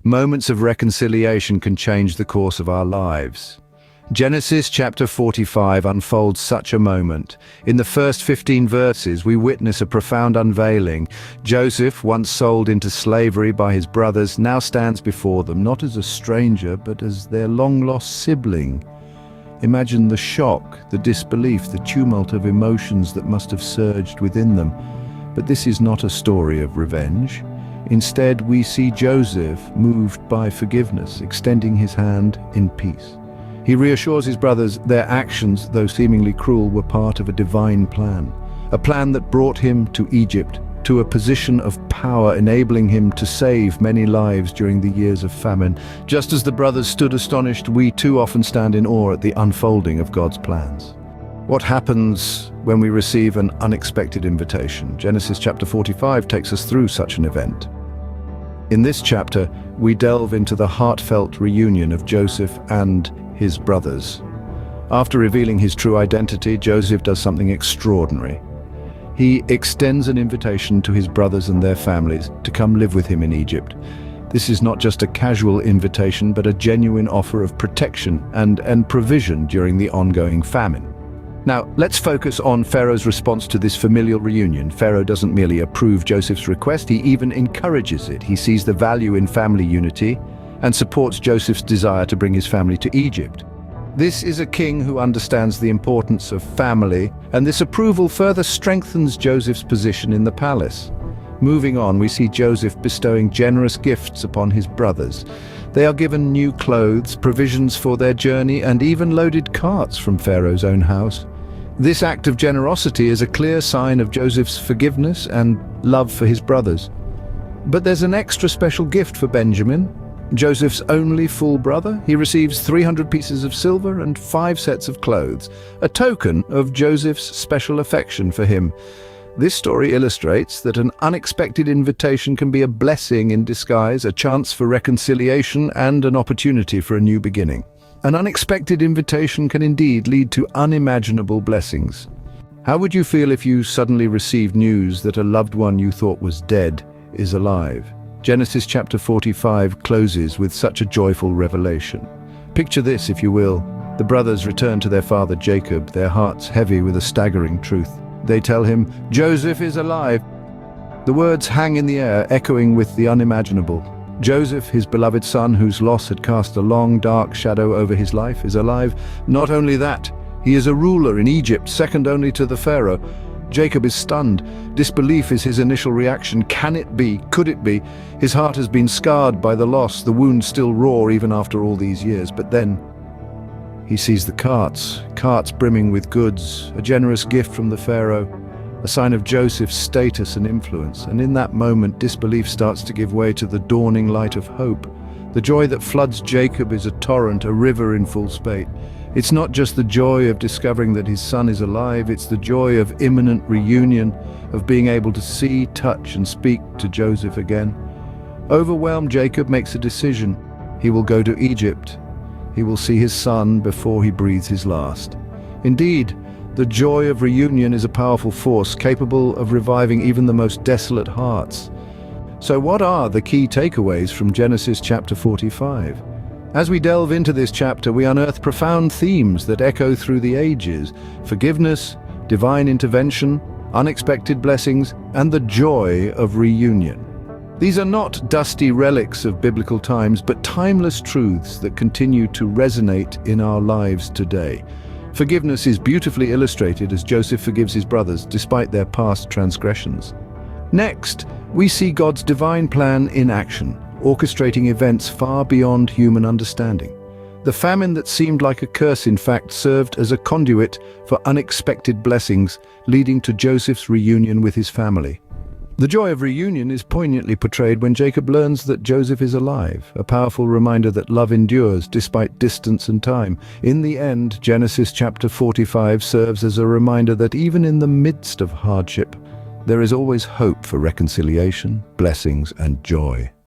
Moments of reconciliation can change the course of our lives. Genesis chapter 45 unfolds such a moment. In the first 15 verses, we witness a profound unveiling. Joseph, once sold into slavery by his brothers, now stands before them, not as a stranger, but as their long-lost sibling. Imagine the shock, the disbelief, the tumult of emotions that must have surged within them. But this is not a story of revenge. Instead, we see Joseph moved by forgiveness, extending his hand in peace. He reassures his brothers their actions, though seemingly cruel, were part of a divine plan. A plan that brought him to Egypt, to a position of power, enabling him to save many lives during the years of famine. Just as the brothers stood astonished, we too often stand in awe at the unfolding of God's plans. What happens when we receive an unexpected invitation? Genesis chapter 45 takes us through such an event. In this chapter, we delve into the heartfelt reunion of Joseph and his brothers. After revealing his true identity, Joseph does something extraordinary. He extends an invitation to his brothers and their families to come live with him in Egypt. This is not just a casual invitation, but a genuine offer of protection and provision during the ongoing famine. Now, let's focus on Pharaoh's response to this familial reunion. Pharaoh doesn't merely approve Joseph's request, he even encourages it. He sees the value in family unity and supports Joseph's desire to bring his family to Egypt. This is a king who understands the importance of family, and this approval further strengthens Joseph's position in the palace. Moving on, we see Joseph bestowing generous gifts upon his brothers. They are given new clothes, provisions for their journey, and even loaded carts from Pharaoh's own house. This act of generosity is a clear sign of Joseph's forgiveness and love for his brothers. But there's an extra special gift for Benjamin, Joseph's only full brother. He receives 300 pieces of silver and 5 sets of clothes, a token of Joseph's special affection for him. This story illustrates that an unexpected invitation can be a blessing in disguise, a chance for reconciliation, and an opportunity for a new beginning. An unexpected invitation can indeed lead to unimaginable blessings. How would you feel if you suddenly received news that a loved one you thought was dead is alive? Genesis chapter 45 closes with such a joyful revelation. Picture this, if you will. The brothers return to their father Jacob, their hearts heavy with a staggering truth. They tell him, "Joseph is alive." The words hang in the air, echoing with the unimaginable. Joseph, his beloved son, whose loss had cast a long, dark shadow over his life, is alive. Not only that, he is a ruler in Egypt, second only to the Pharaoh. Jacob is stunned. Disbelief is his initial reaction. Can it be? Could it be? His heart has been scarred by the loss, the wounds still raw even after all these years. But then he sees the carts brimming with goods, a generous gift from the Pharaoh, a sign of Joseph's status and influence. And in that moment, disbelief starts to give way to the dawning light of hope. The joy that floods Jacob is a torrent, a river in full spate. It's not just the joy of discovering that his son is alive, it's the joy of imminent reunion, of being able to see, touch, and speak to Joseph again. Overwhelmed, Jacob makes a decision. He will go to Egypt. He will see his son before he breathes his last. Indeed, the joy of reunion is a powerful force, capable of reviving even the most desolate hearts. So what are the key takeaways from Genesis chapter 45? As we delve into this chapter, we unearth profound themes that echo through the ages: forgiveness, divine intervention, unexpected blessings, and the joy of reunion. These are not dusty relics of biblical times, but timeless truths that continue to resonate in our lives today. Forgiveness is beautifully illustrated as Joseph forgives his brothers despite their past transgressions. Next, we see God's divine plan in action, orchestrating events far beyond human understanding. The famine that seemed like a curse, in fact, served as a conduit for unexpected blessings, leading to Joseph's reunion with his family. The joy of reunion is poignantly portrayed when Jacob learns that Joseph is alive, a powerful reminder that love endures despite distance and time. In the end, Genesis chapter 45 serves as a reminder that even in the midst of hardship, there is always hope for reconciliation, blessings, and joy.